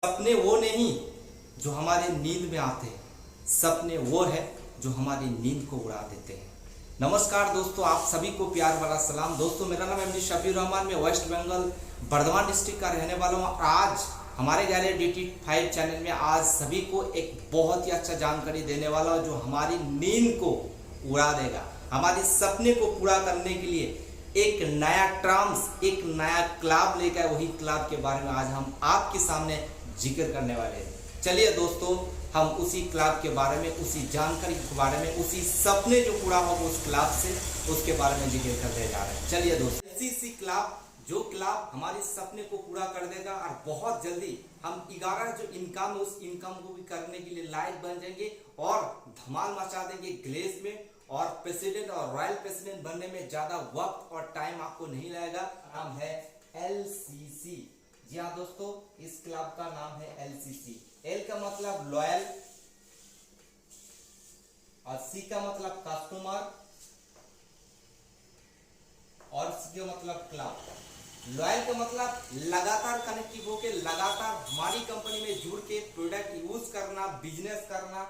सपने वो नहीं जो हमारे नींद में आते हैं, सपने वो है जो हमारी नींद को उड़ा देते हैं। नमस्कार दोस्तों, आप सभी को प्यार भरा सलाम। दोस्तों, मेरा नाम एमडी शफीर रहमान, मैं वेस्ट बंगाल बर्धमान डिस्ट्रिक्ट का रहने वाला हूँ। आज हमारे गैलरी DT5 चैनल में आज सभी को एक बहुत ही अच्छा जानकारी देने वाला हूँ जो हमारी नींद को उड़ा देगा। हमारे सपने को पूरा करने के लिए एक नया टर्म्स, एक नया क्लब लेकर, वही क्लब के बारे में आज हम आपके सामने जिक्र करने वाले हैं। चलिए दोस्तों, हम उसी क्लब के बारे में, उसी जानकारी के बारे में, उसी सपने जो पूरा होगा उस क्लब से, उसके बारे में जिक्र करने जा रहे हैं। चलिए दोस्तों, LCC क्लब, जो क्लब हमारे सपने को पूरा कर देगा और बहुत जल्दी हम 11 जो इनकम है उस इनकम को भी करने के लिए लायक बन जाएंगे और धमाल मचा देंगे ग्लेस में। और प्रेसिडेंट और रॉयल प्रेसिडेंट बनने में ज्यादा वक्त और टाइम आपको नहीं लगेगा। नाम है LCC। जी हाँ दोस्तों, इस क्लब का नाम है LCC। L का मतलब लॉयल और C का मतलब कस्टमर और C का मतलब क्लब। लॉयल का मतलब लगातार कनेक्टिव होके, लगातार हमारी कंपनी में जुड़ के प्रोडक्ट यूज करना, बिजनेस करना,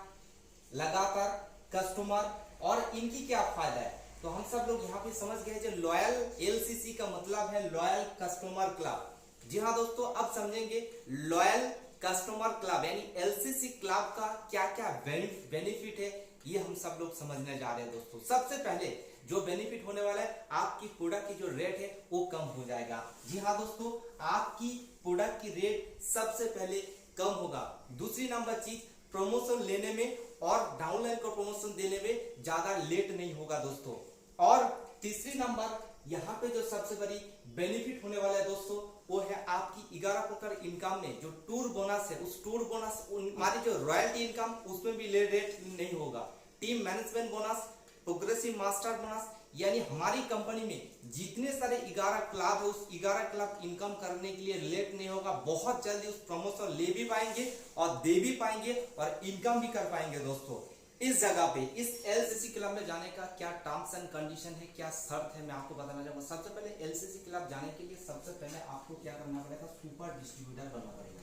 लगातार कस्टमर। और इनकी क्या फायदा है, तो हम सब लोग यहाँ पे समझ गए जो लॉयल LCC का मतलब है लॉयल कस्टमर क्लब। जी हाँ दोस्तों, अब समझेंगे लॉयल कस्टमर क्लब यानी LCC क्लब का क्या क्या बेनिफिट है, ये हम सब लोग समझने जा रहे हैं दोस्तों। सबसे पहले जो बेनिफिट होने वाला है, आपकी प्रोडक्ट की जो रेट है वो कम हो जाएगा। जी हाँ दोस्तों, आपकी प्रोडक्ट की रेट सबसे पहले कम होगा। दूसरी नंबर चीज, प्रमोशन लेने में और डाउनलाइन को प्रमोशन देने में ज्यादा लेट नहीं होगा दोस्तों। और तीसरी नंबर, यहाँ पे जो सबसे बड़ी बेनिफिट होने वाला है दोस्तों, वो है आपकी 11 प्रकार इनकम में जो टूर बोनस है, उस टूर बोनस हमारी जो रॉयल्टी इनकम उसमें भी रेट नहीं होगा। Team management bonus, progressive master bonus, यानी हमारी कंपनी में जितने सारे 11 क्लब है उस 11 क्लब इनकम करने के लिए लेट नहीं होगा। बहुत जल्दी उस प्रमोशन ले भी पाएंगे और दे भी पाएंगे और इनकम भी कर पाएंगे दोस्तों। इस जगह पे इस LCC क्लब में जाने का क्या टर्म्स एंड कंडीशन है, क्या शर्त है, मैं आपको बताना चाहूंगा। सबसे पहले LCC क्लब जाने के लिए सबसे पहले आपको क्या करना पड़ेगा, सुपर डिस्ट्रीब्यूटर बनना पड़ेगा।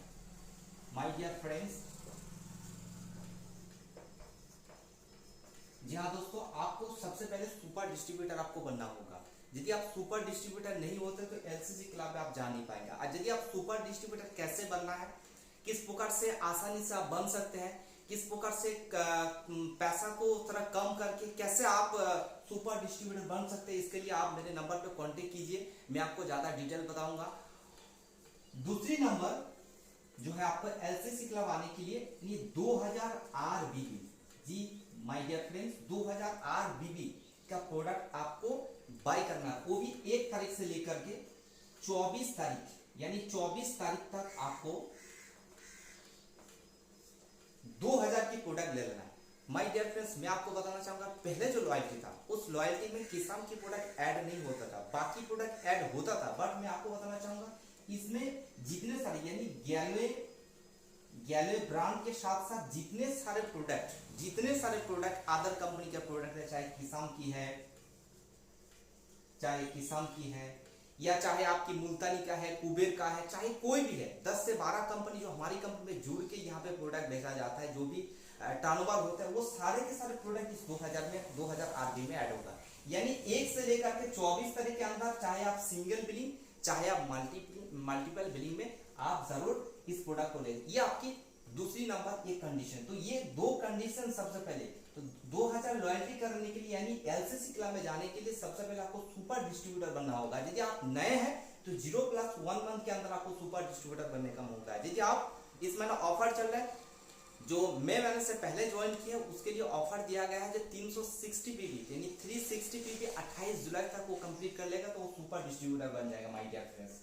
माय डियर फ्रेंड्स, जी हाँ दोस्तों, आपको सबसे पहले सुपर डिस्ट्रीब्यूटर आपको बनना होगा। यदि आप सुपर डिस्ट्रीब्यूटर नहीं होते तो LCC क्लब में आप जा नहीं पाएंगे। और यदि आप सुपर डिस्ट्रीब्यूटर कैसे बनना है, किस प्रकार से आसानी से आप बन सकते हैं, किस प्रकार से पैसा को थोड़ा कम करके कैसे आप सुपर डिस्ट्रीब्यूटर बन सकते हैं, इसके लिए आप मेरे नंबर पे कांटेक्ट कीजिए, मैं आपको ज्यादा डिटेल बताऊंगा। दूसरी नंबर जो है, आपको LCC क्लब आने के लिए ये 2000 RBB, जी माय डियर फ्रेंड्स, 2000 RBB का प्रोडक्ट आपको बाय करना है। वो भी 1 तारीख से लेकर के 24 तारीख यानी 24 तारीख तक आपको 2000 की प्रोडक्ट ले लेना है। माय डियर फ्रेंड्स, मैं आपको बताना चाहूंगा, पहले जो लॉयल्टी था उस लॉयल्टी में किसान की प्रोडक्ट ऐड नहीं होता था, बाकी प्रोडक्ट ऐड होता था। बट मैं आपको बताना चाहूंगा, इसमें जितने सारे यानी 11 ब्रांड के साथ साथ जितने सारे प्रोडक्ट अदर कंपनी के प्रोडक्ट है, चाहे किसान की है या चाहे आपकी मुल्तानी का है, कुबेर का है, चाहे कोई भी है, 10 से 12 कंपनी जो हमारी कंपनी में जुड़ के यहाँ पे प्रोडक्ट बेचा जाता है, जो भी टर्नओवर होता है, वो सारे के सारे प्रोडक्ट इस 2000 RB में ऐड होगा। यानी 1 से लेकर के 24 तारीख के अंदर, चाहे आप सिंगल बिलिंग चाहे आप मल्टीपल बिलिंग में आप जरूर इस प्रोडक्ट को ले। ये आपकी दूसरी नंबर एक कंडीशन। तो ये 2 कंडीशन सबसे पहले, तो 2000 लॉयल्टी करने के लिए यानी LCC क्लब में जाने के लिए सबसे पहले आपको सुपर डिस्ट्रीब्यूटर बनना होगा। यदि आप नए हैं तो 0+1 मंथ के अंदर आपको सुपर डिस्ट्रीब्यूटर बनने का मौका है। यदि आप इस महीना ऑफर चल रहा है, जो महीने से पहले ज्वाइन किया उसके लिए ऑफर दिया गया है, जो 360 PB यानी 360 PB 28 जुलाई तक वो कंप्लीट कर लेगा तो वो सुपर डिस्ट्रीब्यूटर बन जाएगा माय डियर फ्रेंड्स।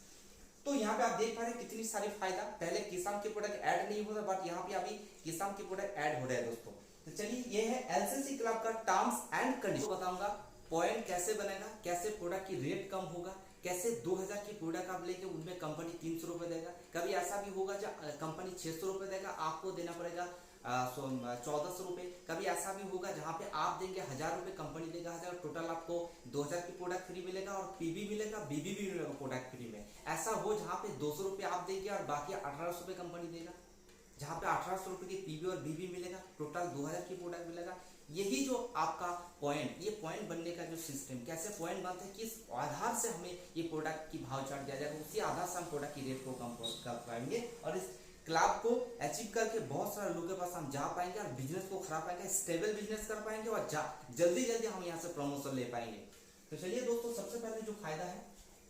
तो यहाँ पे आप देख पा रहे हैं कितनी सारी फायदा। पहले किसान के प्रोडक्ट ऐड नहीं होता, बट यहाँ पे अभी किसान के प्रोडक्ट ऐड हो रहे हैं दोस्तों। तो चलिए, ये है LCC क्लब का टर्म्स एंड कंडीशन बताऊंगा, पॉइंट कैसे बनेगा, कैसे प्रोडक्ट की रेट कम होगा, कैसे 2000 की प्रोडक्ट आप लेके उनमें कंपनी 300 रुपए देगा। कभी ऐसा भी होगा जब कंपनी 600 रुपए देगा, आपको देना पड़ेगा 1400 रुपये। कभी ऐसा भी होगा जहाँ पे आप देंगे 1000 रुपये, कंपनी देगा 1000, टोटल आपको 2000 की प्रोडक्ट फ्री मिलेगा और पीबी मिलेगा, बीबी भी मिलेगा प्रोडक्ट फ्री में। ऐसा हो जहाँ पे 200 रुपये आप देंगे और बाकी 1800 रुपये कंपनी देगा, जहाँ पे 1800 रुपये की पीबी और बीबी मिलेगा, टोटल 2000 की प्रोडक्ट मिलेगा। यही जो आपका पॉइंट, ये पॉइंट बनने का जो सिस्टम, कैसे पॉइंट बनते हैं, किस आधार से हमें ये प्रोडक्ट की भाव चार्ट दिया जाएगा, उसी आधार से हम प्रोडक्ट की रेट को कम कर पाएंगे और इस क्लब को अचीव करके बहुत सारे लोगों के पास हम जा पाएंगे और बिजनेस को खड़ा पाएंगे, स्टेबल बिजनेस कर पाएंगे और जल्दी जल्दी हम यहाँ से प्रमोशन ले पाएंगे। तो चलिए दोस्तों, सबसे पहले जो फायदा है,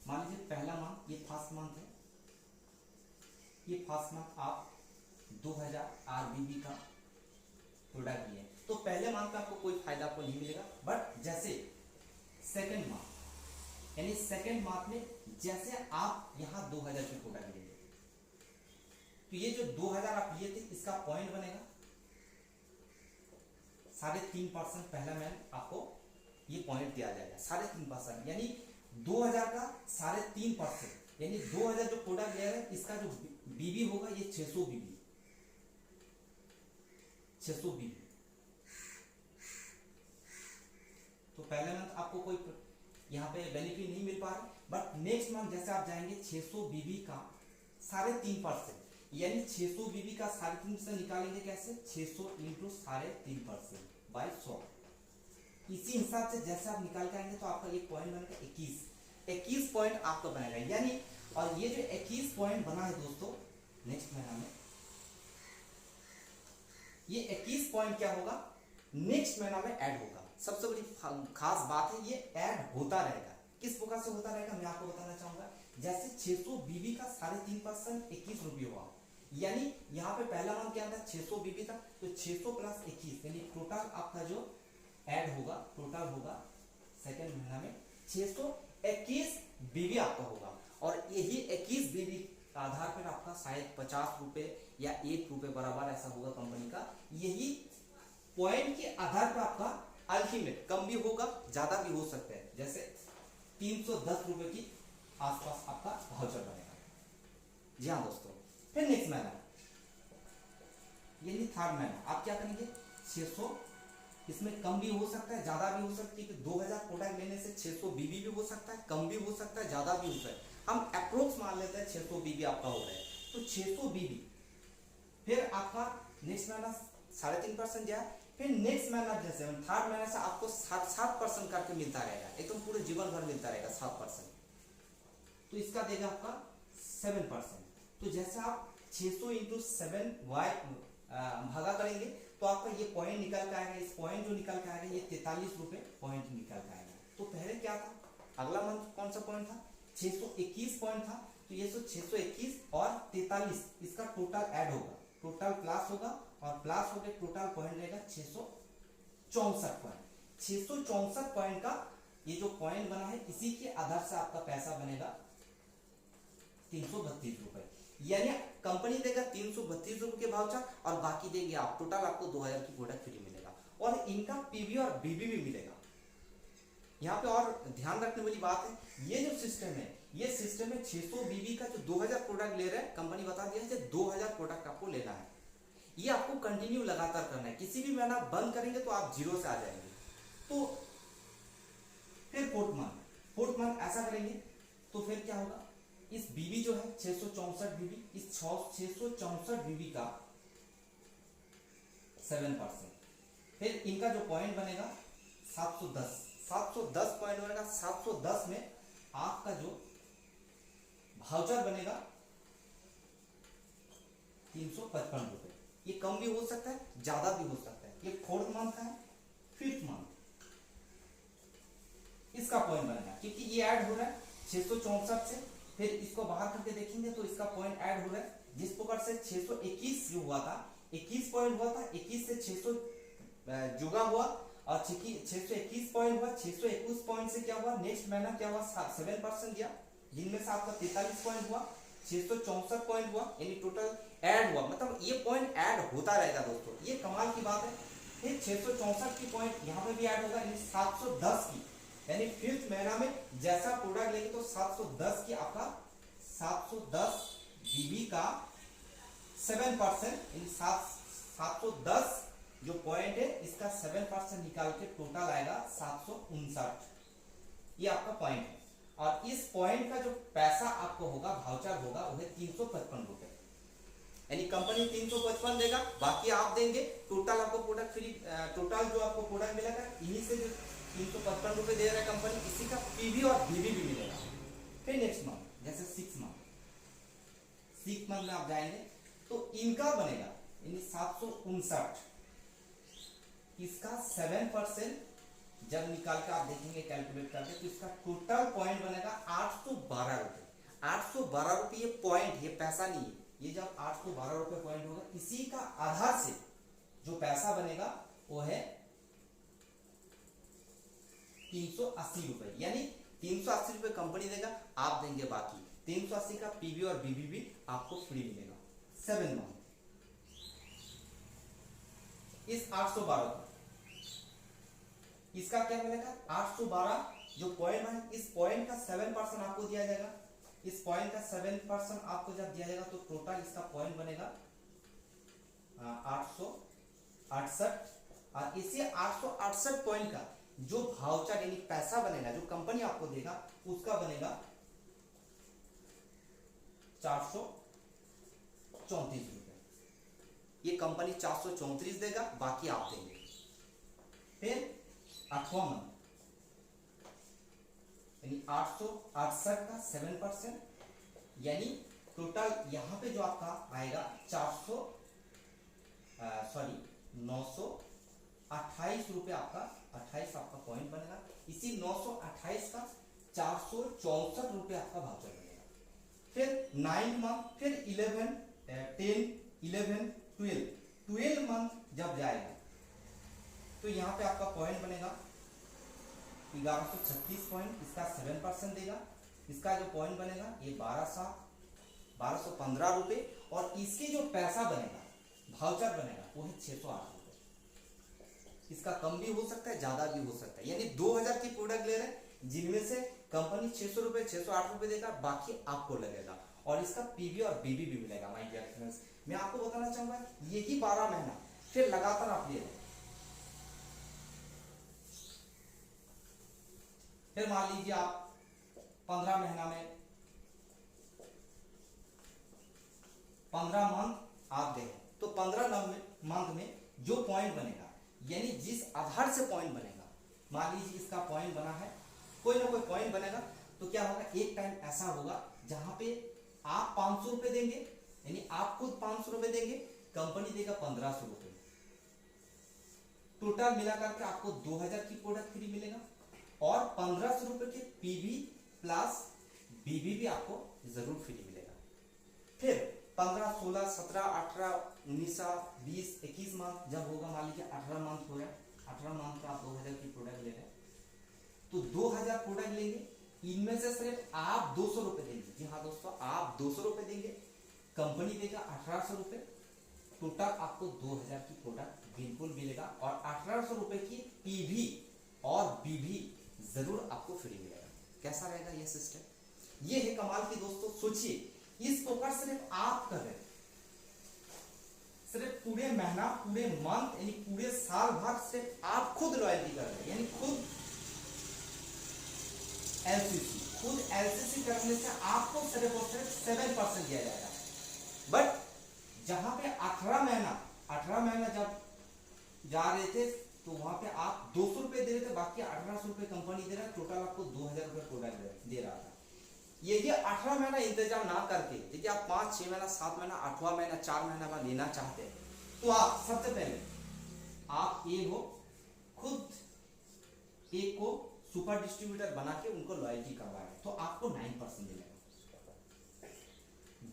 मान लीजिए पहला मंथ, ये फर्स्ट मंथ है, ये फर्स्ट मंथ आप 2000 आरबीबी का प्रोडक्ट दिए, तो पहले मंथ में आपको कोई फायदा आपको नहीं मिलेगा। बट जैसे सेकंड मंथ, यानी सेकंड मंथ में जैसे आप यहाँ 2000 की प्रोडक्ट लेंगे, तो ये जो 2000 आप लिए थे, इसका पॉइंट बनेगा 3.5%। पहला मैंने आपको ये पॉइंट दिया जाएगा 3.5%, यानी 2000 का 3.5%, यानी 2000 जो प्रोडक्ट ले रहे हैं, इसका जो बीबी होगा ये 600 बीबी, 600 बीबी। तो पहले मंथ आपको कोई यहाँ पे बेनिफिट नहीं मिल पा रहा, बट नेक्स्ट मंथ जैसे आप जाएंगे 600 बीबी का 3.5%, यानी 600 बीबी का 3.5% निकालेंगे कैसे, 600 इंटू 3.5% बाई 100। इसी हिसाब से जैसे आप निकाल के आएंगे तो आपका ये पॉइंट बनेगा 21 पॉइंट आपका बनेगा, यानी और ये जो 21 पॉइंट बना है दोस्तों, नेक्स्ट महीना में ये 21 पॉइंट क्या होगा, नेक्स्ट महीना में ऐड होगा। सबसे बड़ी खास बात है, ये ऐड होता रहेगा। किस प्रकार से होता रहेगा मैं आपको बताना चाहूंगा। जैसे 600 बीबी का 3.5% 21 रुपये हुआ, यानी यहाँ पे पहला मंथ क्या था, 600 बीबी था, तो 600 प्लस 21, यानी टोटल आपका जो ऐड होगा, टोटल होगा सेकेंड महीना में 621 बीबी आपका होगा। और यही 21 बीबी का आधार पर आपका शायद 50 रुपए या 1 रुपए बराबर ऐसा होगा कंपनी का। यही पॉइंट के आधार पर आपका अल्टीमेट कम भी होगा, ज्यादा भी हो सकता है, जैसे 310 रुपए की आसपास आपका वाउचर बनेगा। जी हाँ दोस्तों, फिर नेक्स्ट महीना यानी थर्ड महीना आप क्या करेंगे, 600, इसमें कम भी हो सकता है, ज्यादा भी हो सकती है। 2000 प्रोडक्ट लेने से 600 बीबी भी हो सकता है, कम भी हो सकता है, ज्यादा भी हो सकता है। हम अप्रोक्स मान लेते हैं 600 बीबी आपका हो रहा है, तो 600 बीबी। फिर आपका नेक्स्ट महीना 3.5% जाए, फिर नेक्स्ट महीना जैसे थर्ड महीने से आपको 7% करके मिलता रहेगा, एकदम पूरे जीवन भर मिलता रहेगा 7%। तो इसका देगा आपका 7%। तो जैसे आप 600 इंटू 7 भागा करेंगे तो आपका ये पॉइंट निकल के आएगा। इस पॉइंट जो निकल के आएगा ये 43 रुपए पॉइंट निकल के आएगा। तो पहले क्या था, अगला मंथ कौन सा पॉइंट था, 621 पॉइंट था, तो ये 621 और 43 इसका टोटल ऐड होगा, टोटल प्लस होगा और प्लस होकर टोटल पॉइंट रहेगा 664 पॉइंट। 664 पॉइंट का ये जो पॉइंट बना है, इसी के आधार से आपका पैसा बनेगा 332 रुपए, यानी कंपनी देगा 332 रुपए के वाउचर और बाकी देगी आप, टोटल आपको 2000 की प्रोडक्ट फ्री मिलेगा और इनका पीबी और बीबी भी मिलेगा। यहाँ पे और ध्यान रखने वाली बात है, ये जो सिस्टम है, ये सिस्टम है 600 बीबी का जो 2000 प्रोडक्ट ले रहे हैं, कंपनी बता दिया है 2000 प्रोडक्ट आपको लेना है। ये आपको कंटिन्यू लगातार करना है, किसी भी महीना बंद करेंगे तो आप जीरो से आ जाएंगे। तो फिर फोर्थ मंथ ऐसा करेंगे तो फिर क्या होगा, इस बीबी जो है 664 बीबी, इस 664 बीबी का 7%, फिर इनका जो पॉइंट बनेगा 710 पॉइंट बनेगा। 710 में आपका जो वाउचर बनेगा 355 रुपए। ये कम भी हो सकता है, ज्यादा भी हो सकता है। ये फोर्थ मंथ का है। फिफ्थ मंथ इसका पॉइंट बनेगा, क्योंकि ये ऐड हो रहा है 664 से, फिर इसको बाहर करके देखेंगे तो इसका पॉइंट ऐड हो रहा है। जिस प्रकार से 621 जो हुआ था, 21 पॉइंट हुआ था, 21 से 600 जुगा हुआ और 621 पॉइंट हुआ। 621 पॉइंट से क्या हुआ, नेक्स्ट महीना क्या हुआ, 7% गया, जिनमें से आपका 43 पॉइंट हुआ, 664 पॉइंट हुआ, यानी टोटल ऐड हुआ। मतलब ये पॉइंट ऐड होता रहेगा दोस्तों, ये कमाल की बात है। फिर 664 की पॉइंट यहाँ पे भी ऐड होगा, यानी 710 की, यानी फिफ्थ महीना में जैसा प्रोडक्ट लेंगे तो 710 की आपका 710 बीबी का 7%, यानी 710 जो पॉइंट है इसका 7% निकाल के टोटल आएगा 759। ये आपका पॉइंट है और इस पॉइंट का जो पैसा आपको होगा वाउचर होगा वो है 355 रुपए, यानी कंपनी 355 देगा, बाकी आप देंगे। टोटल आपको प्रोडक्ट फ्री, टोटल जो आपको प्रोडक्ट मिलेगा इन्हीं से जो 355 रुपए दे रहा है कंपनी, इसी का पीवी और बीवी भी मिलेगा। फिर नेक्स्ट मंथ जैसे 6 मंथ में आप जाएंगे तो इनका बनेगा यानी 759, इसका 7% जब निकाल के आप देखेंगे कैलकुलेट करके तो इसका टोटल पॉइंट बनेगा 812 रुपए। 812 रुपए ये पॉइंट, ये पैसा नहीं है, ये जब 812 रुपए पॉइंट होगा इसी का आधार से जो पैसा बनेगा वो है 380 रुपए, यानी 380 रुपए कंपनी देगा, आप देंगे बाकी 380 का पीवी और बीबी भी आपको फ्री मिलेगा 7 मंथ। इस 812 का इसका क्या मिलेगा 812 जो पॉइंट है, इस पॉइंट का 7% आपको दिया जाएगा। इस पॉइंट का 7% आपको जब दिया जाएगा तो टोटल इसका पॉइंट बनेगा 868, और इसी 868 पॉइंट का जो वाउचर यानी पैसा बनेगा जो कंपनी आपको देगा उसका बनेगा 434 रुपए। ये कंपनी 434 देगा, बाकी आप देंगे। फिर 8वां मंथ यानी 868 का 7%, यानी टोटल यहां पे जो आपका आएगा 928 रुपए आपका 28 आपका पॉइंट बनेगा। इसी 928 का 464 रुपए आपका वाउचर बनेगा। फिर 9 मंथ, फिर 11, 10, 11, 12 मंथ जब जाएगा तो यहाँ पे आपका पॉइंट बनेगा 1136 पॉइंट, इसका 7% देगा। इसका जो पॉइंट बनेगा ये 1215 रुपए, और इसके जो पैसा बनेगा वाउचर बनेगा वो है 608 रुपए। इसका कम भी हो सकता है, ज्यादा भी हो सकता है, यानी 2000 की प्रोडक्ट ले रहे हैं जिनमें से कंपनी 600 रुपए 608 रुपए देगा, बाकी आपको लगेगा, और इसका पीवी और बीबी भी मिलेगा। माय डियर फ्रेंड्स, मैं आपको बताना चाहूंगा यही 12 महीना फिर लगातार आप ले रहे, फिर मान लीजिए आप 15 महीना में 15 मंथ आप गए तो 15 मंथ में जो पॉइंट बनेगा यानी जिस आधार से पॉइंट बनेगा, मान लीजिए इसका पॉइंट बना है, कोई ना कोई पॉइंट बनेगा, तो क्या होगा एक टाइम ऐसा होगा जहां पे आप 500 रुपए देंगे, यानी आप खुद 500 रुपए देंगे, कंपनी देगा 1500 रुपए, टोटल मिलाकर के आपको 2000 की प्रोडक्ट फ्री मिलेगा, और 1500 रुपए के पीवी प्लस बीबी भी आपको जरूर फ्री मिलेगा। फिर 15, 16, 17, 18, 19, 20, 21 मंथ जब होगा, मान लीजिए 18 मंथ हो गया, 18 मंथ का आप 2000 की प्रोडक्ट ले रहे हैं, तो 2000 प्रोडक्ट लेंगे, इनमें से सिर्फ आप 200 रुपए देंगे। जी हाँ दोस्तों, आप 200 रुपए देंगे, कंपनी देगा 1800 रुपए, टोटल आपको 2000 की प्रोडक्ट बिल्कुल मिलेगा, और 1800 रुपए की पीवी और बीवी जरूर आपको फ्री मिलेगा। कैसा रहेगा यह सिस्टम? ये है कमाल की दोस्तों। सोचिए इस प्रकार सिर्फ आप कर रहे हैं, सिर्फ पूरे महीना, पूरे मंथ, यानी पूरे साल भर सिर्फ आप खुद लॉयल्टी कर रहे हैं, यानी खुद एलसीसी करने से आपको सिर्फ और सिर्फ 7% दिया जाएगा। बट जहां पे 18 महीना जब जा रहे थे तो वहां पे आप 200 रुपए दे रहे थे, बाकी 1800 रुपए कंपनी दे रहा है, टोटल आपको 2000 रुपए प्रोडक्ट दे रहा था। ये 18 महीना इंतजाम ना करके, देखिए आप 5, 6 महीना, 7 महीना, 8वां महीना, 4 महीना में लेना चाहते हैं, तो आप सबसे पहले आप खुद एक को सुपर डिस्ट्रीब्यूटर बना के उनको लॉयल्टी करवाए, तो आपको 9% मिलेगा।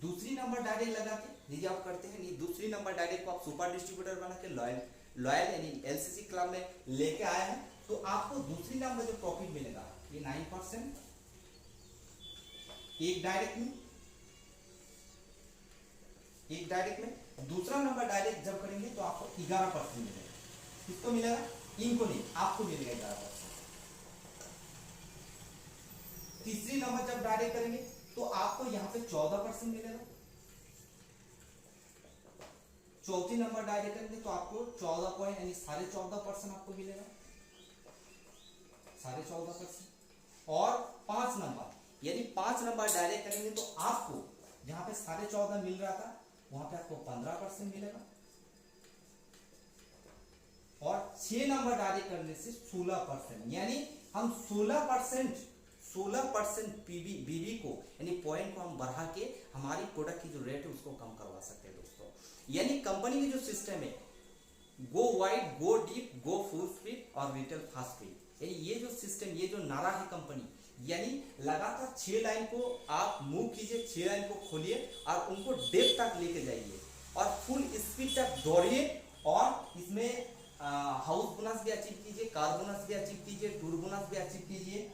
दूसरी नंबर डायरेक्ट लगा के यदि आप करते हैं, नहीं दूसरी नंबर डायरेक्ट को आप सुपर डिस्ट्रीब्यूटर बना के लॉयल यानी एलसीसी क्लब में लेके आए हैं, तो आपको दूसरी नंबर जो प्रॉफिट मिलेगा ये 9%, एक डायरेक्ट में, दूसरा नंबर डायरेक्ट जब करेंगे तो आपको 11% मिलेगा। किसको मिलेगा? इनको नहीं, आपको मिलेगा 11%। तीसरी नंबर जब डायरेक्ट करेंगे तो आपको यहां पे 14% मिलेगा, चौथी नंबर डायरेक्ट करेंगे तो आपको 14 पॉइंट यानी 14.5% आपको मिलेगा, 14.5%। और 5 नंबर यानी 5 नंबर डायरेक्ट करेंगे तो आपको जहां पे 14.5 मिल रहा था वहां पे आपको 15% मिलेगा। और 6 नंबर डायरेक्ट करने से 16%, यानी हम 16% बीबी को यानी पॉइंट को हम बढ़ा के हमारी प्रोडक्ट की जो रेट है उसको कम करवा सकते हैं दोस्तों। यानी कंपनी की जो सिस्टम है, go wide, go deep, go full speed और रिटेल फास्ट स्पीड, यानी ये जो सिस्टम, ये जो नारा है कंपनी, यानी लगातार 6 लाइन को आप मूव कीजिए, 6 लाइन को खोलिए और उनको डेप्थ तक लेके जाइए और फुल स्पीड तक दौड़िए। और इसमें हाउस बोनस भी अचीव कीजिए, कार बोनस भी अचीव कीजिए, टूर बोनस भी अचीव कीजिए।